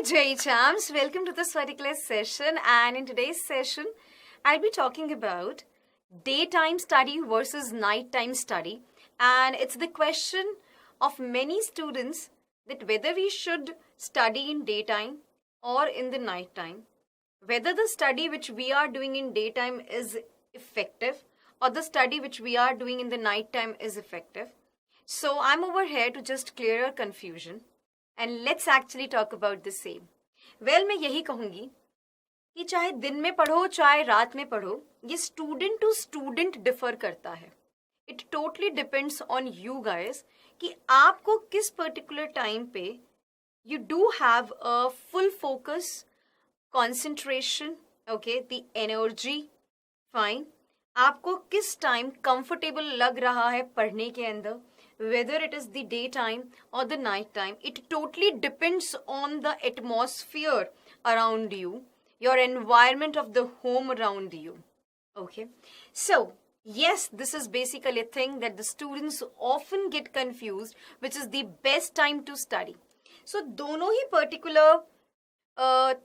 Jai Chams, welcome to this particular session, and in today's session I'll be talking about daytime study versus nighttime study, and it's the question of many students that whether we should study in daytime or in the nighttime, whether the study which we are doing in daytime is effective or the study which we are doing in the nighttime is effective. So I'm over here to just clear your confusion and let's actually talk about the same. Well, मैं यही कहूँगी कि चाहे दिन में पढ़ो चाहे रात में पढ़ो, ये स्टूडेंट टू स्टूडेंट डिफर करता है. It totally depends on you guys कि आपको किस पर्टिकुलर टाइम पे you do have a full focus, concentration, okay, the energy, fine. आपको किस टाइम कंफर्टेबल लग रहा है पढ़ने के अंदर, whether it is the daytime or the night time. It totally depends on the atmosphere around you, your environment of the home around you. Okay, so yes, this is basically a thing that the students often get confused, which is the best time to study. So दोनों ही particular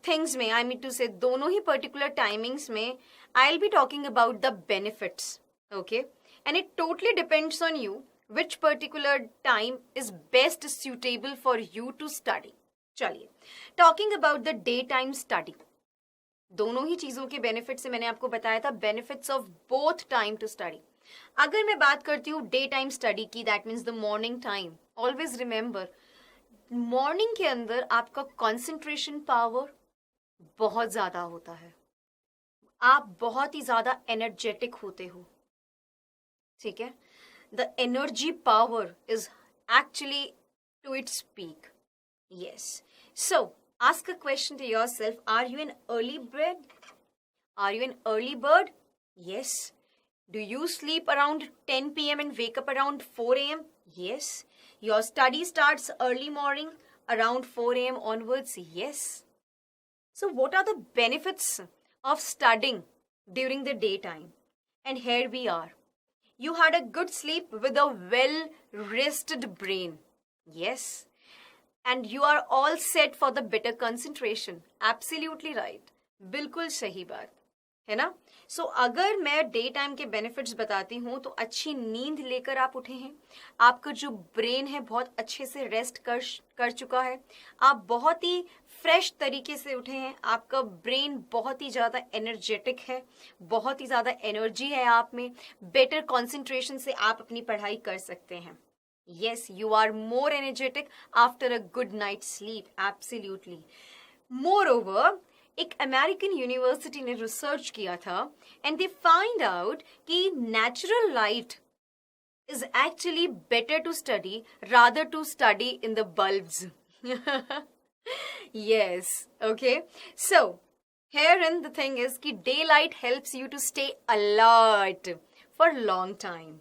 things में, I mean to say दोनों ही particular timings में I'll be talking about the benefits. Okay, and it totally depends on you which particular time is best suitable for you to study. चलिए, talking about the daytime study. दोनों ही चीज़ों के benefit से मैंने आपको बताया था, benefits of both time to study. अगर मैं बात करती हूँ डे टाइम स्टडी की, that means the morning time. Always remember, morning के अंदर आपका कंसंट्रेशन पावर बहुत ज़्यादा होता है. आप बहुत ही ज़्यादा एनर्जेटिक होते हो. ठीक है, the energy power is actually to its peak. Yes. So, ask a question to yourself. Are you an early bird? Are you an early bird? Yes. Do you sleep around 10 p.m. and wake up around 4 a.m.? Yes. Your study starts early morning around 4 a.m. onwards? Yes. So, what are the benefits of studying during the daytime? And here we are. You had a good sleep with a well-rested brain. Yes. And you are all set for the better concentration. Absolutely right. बिल्कुल सही बात है ना. सो अगर मैं day time के benefits बताती हूँ तो अच्छी नींद लेकर आप उठे हैं, आपका जो ब्रेन है बहुत अच्छे से रेस्ट कर चुका है, आप बहुत ही फ्रेश तरीके से उठे हैं, आपका ब्रेन बहुत ही ज़्यादा एनर्जेटिक है, बहुत ही ज़्यादा एनर्जी है आप में, बेटर कंसंट्रेशन से आप अपनी पढ़ाई कर सकते हैं. Yes, you are more energetic after a good night sleep. Absolutely. Moreover, एक अमेरिकन यूनिवर्सिटी ने रिसर्च किया था एंड दे फाइंड आउट कि natural light is actually better to study rather to study in the bulbs. Yes, okay. So, herein the thing is कि daylight helps you to stay alert for long time.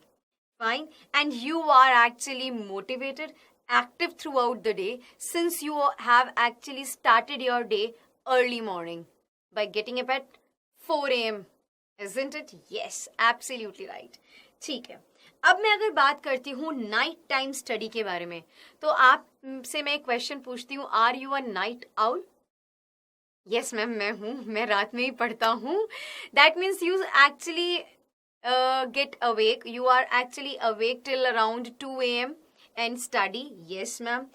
Fine. And you are actually motivated, active throughout the day since you have actually started your day early morning by getting up at 4 a.m. Isn't it? Yes, absolutely right. ठीक है. अब मैं अगर बात करती हूँ night time study के बारे में, तो आप से मैं एक क्वेश्चन पूछती हूँ, are you a night owl? Yes ma'am, मैं हूँ, मैं रात में ही पढ़ता हूँ. That means you actually get awake, you are actually awake till around 2 a.m. and study. Yes ma'am.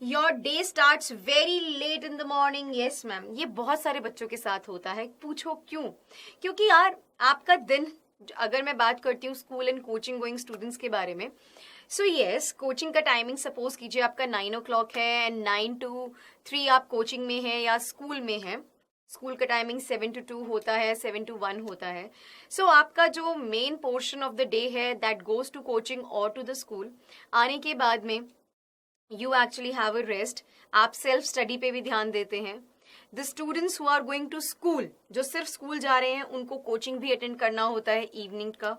Your day starts very late in the morning. Yes ma'am. ये बहुत सारे बच्चों के साथ होता है. पूछो क्यों? क्योंकि यार आपका दिन, अगर मैं बात करती हूँ school and coaching going students के बारे में, सो येस, कोचिंग का टाइमिंग सपोज कीजिए आपका 9 o'clock है एंड 9 to 3 आप कोचिंग में हैं या स्कूल में हैं. स्कूल का टाइमिंग 7 to 2 होता है, 7 to 1 होता है. सो आपका जो main portion of the day है दैट गोज टू कोचिंग और टू द स्कूल. आने के बाद में you actually have a rest, आप सेल्फ स्टडी पे भी ध्यान देते हैं. The students who are going to school, जो सिर्फ स्कूल जा रहे हैं, उनको कोचिंग भी अटेंड करना होता है इवनिंग का.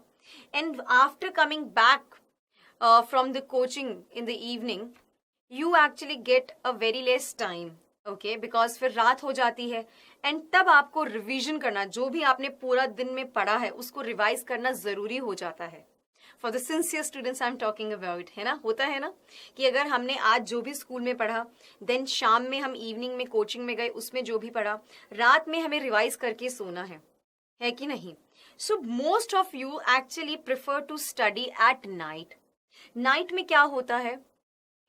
And after coming back from the coaching in the evening, you actually get a very less time. Okay, because फिर रात हो जाती है एंड तब आपको रिवीजन करना, जो भी आपने पूरा दिन में पढ़ा है उसको रिवाइज करना जरूरी हो जाता है for the sincere students I am talking about, है ना, होता है ना कि अगर हमने आज जो भी स्कूल में पढ़ा, देन शाम में हम इवनिंग में कोचिंग में गए, उसमें जो भी पढ़ा, रात में हमें रिवाइज करके सोना है कि नहीं? So most of you actually prefer to study at night. Night में क्या होता है,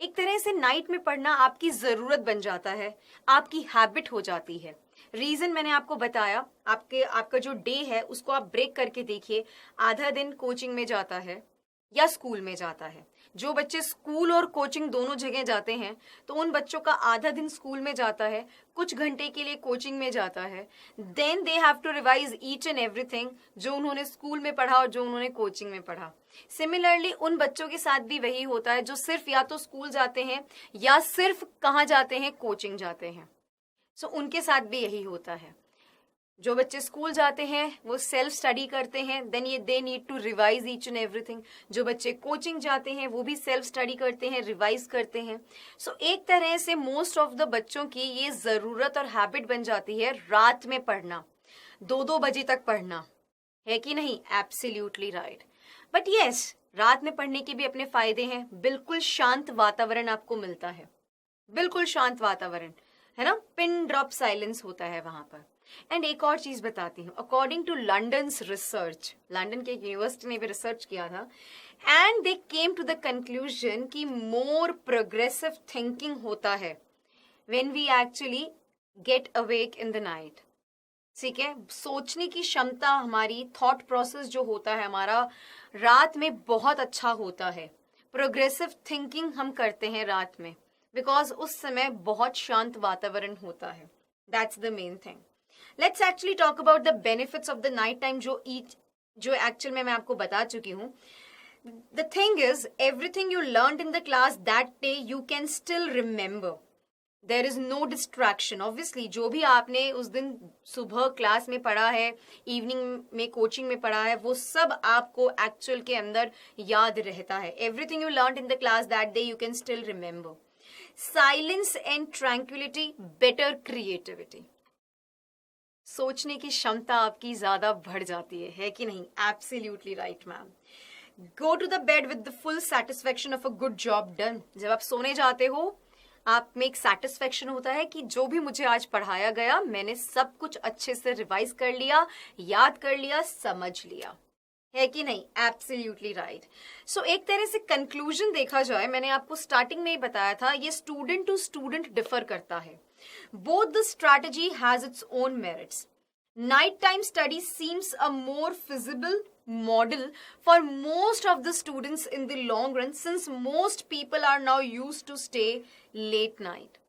एक तरह से नाइट में पढ़ना आपकी जरूरत बन जाता है, आपकी हैबिट हो जाती है. रीजन मैंने आपको बताया, आपका जो डे है उसको आप ब्रेक करके देखिए. आधा दिन कोचिंग में जाता है या स्कूल में जाता है. जो बच्चे स्कूल और कोचिंग दोनों जगह जाते हैं तो उन बच्चों का आधा दिन स्कूल में जाता है, कुछ घंटे के लिए कोचिंग में जाता है. Then they have to revise each and everything जो उन्होंने स्कूल में पढ़ा और जो उन्होंने कोचिंग में पढ़ा. सिमिलरली उन बच्चों के साथ भी वही होता है जो सिर्फ या तो स्कूल जाते हैं या सिर्फ कहाँ जाते हैं, कोचिंग जाते हैं. सो उनके साथ भी यही होता है. जो बच्चे स्कूल जाते हैं वो सेल्फ स्टडी करते हैं, then they need to revise each and everything. जो बच्चे कोचिंग जाते हैं वो भी सेल्फ स्टडी करते हैं, रिवाइज करते हैं. सो एक तरह से मोस्ट ऑफ द बच्चों की ये जरूरत और हैबिट बन जाती है रात में पढ़ना, 2-2 बजे तक पढ़ना, है कि नहीं? Absolutely right. बट यस, रात में पढ़ने के भी अपने फायदे हैं. बिल्कुल शांत वातावरण आपको मिलता है, बिल्कुल शांत वातावरण, है ना, पिन ड्रॉप साइलेंस होता है वहां पर. एंड एक और चीज बताती हूँ, according to London's research, London के यूनिवर्सिटी ने भी रिसर्च किया था, and they came to the conclusion कि मोर प्रोग्रेसिव थिंकिंग होता है when we actually get awake in the night. ठीक है, सोचने की क्षमता, हमारी थॉट प्रोसेस जो होता है हमारा, रात में बहुत अच्छा होता है. प्रोग्रेसिव थिंकिंग हम करते हैं रात में बिकॉज उस समय बहुत शांत वातावरण होता है. That's the main thing. Let's actually talk about the benefits of the night time जो एक्चुअल में मैं आपको बता चुकी हूँ. The thing is, everything you learned in the class that day you can still remember. There is no distraction. Obviously जो भी आपने उस दिन सुबह क्लास में पढ़ा है, इवनिंग में कोचिंग में पढ़ा है, वो सब आपको एक्चुअल के अंदर याद रहता है. Everything you learned in the class that day you can still remember. Silence and tranquillity, better creativity. सोचने की क्षमता आपकी ज्यादा बढ़ जाती है कि नहीं? Absolutely right ma'am. Go to the bed with the full satisfaction of a good job done. जब आप सोने जाते हो आप में एक सेटिस्फेक्शन होता है कि जो भी मुझे आज पढ़ाया गया मैंने सब कुछ अच्छे से रिवाइज कर लिया, याद कर लिया, समझ लिया, है कि नहीं? Absolutely right. सो एक तरह से कंक्लूजन देखा जाए, मैंने आपको स्टार्टिंग में ही बताया था, ये स्टूडेंट टू स्टूडेंट डिफर करता है. Both the strategy has its own merits. Nighttime study seems a more feasible model for most of the students in the long run, since most people are now used to stay late night.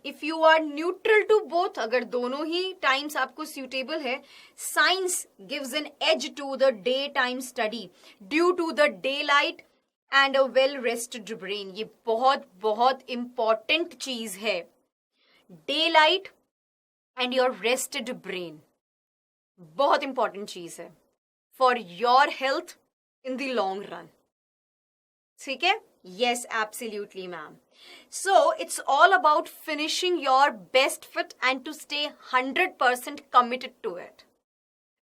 If you are neutral to both, अगर दोनों ही times आपको suitable है, science gives an edge to the daytime study due to the daylight and a well-rested brain. ये बहुत बहुत important चीज है. Daylight and your rested brain बहुत इंपॉर्टेंट चीज है for your health in the long run. ठीक है? Yes, absolutely ma'am. So it's all about finishing your best fit and to stay 100% committed to it.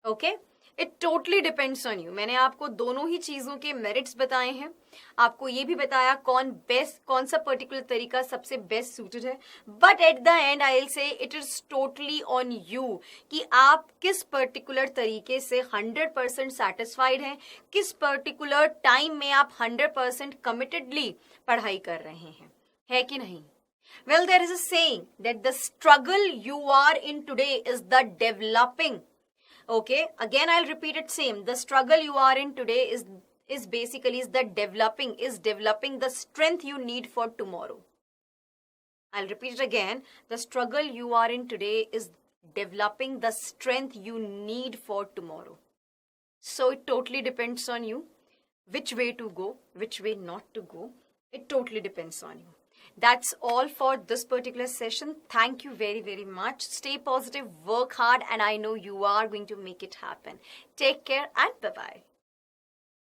Okay, it totally depends on you. मैंने आपको दोनों ही चीजों के merits बताए हैं, आपको ये भी बताया कौन सा पर्टिकुलर तरीका सबसे बेस्ट सूटेड है. But at the and I will say it is totally on you कि आप किस पर्टिकुलर तरीके से 100% सेटिस्फाइड हैं, किस पर्टिकुलर टाइम में आप 100% कमिटेडली पढ़ाई कर रहे हैं, है कि नहीं? Well, there is a saying that the struggle you are in today is the developing. Okay, again I'll repeat it same. The struggle you are in today is basically developing the strength you need for tomorrow. I'll repeat it again. The struggle you are in today is developing the strength you need for tomorrow. So it totally depends on you which way to go, which way not to go. It totally depends on you. That's all for this particular session. Thank you very, very much. Stay positive, work hard, and I know you are going to make it happen. Take care and bye-bye.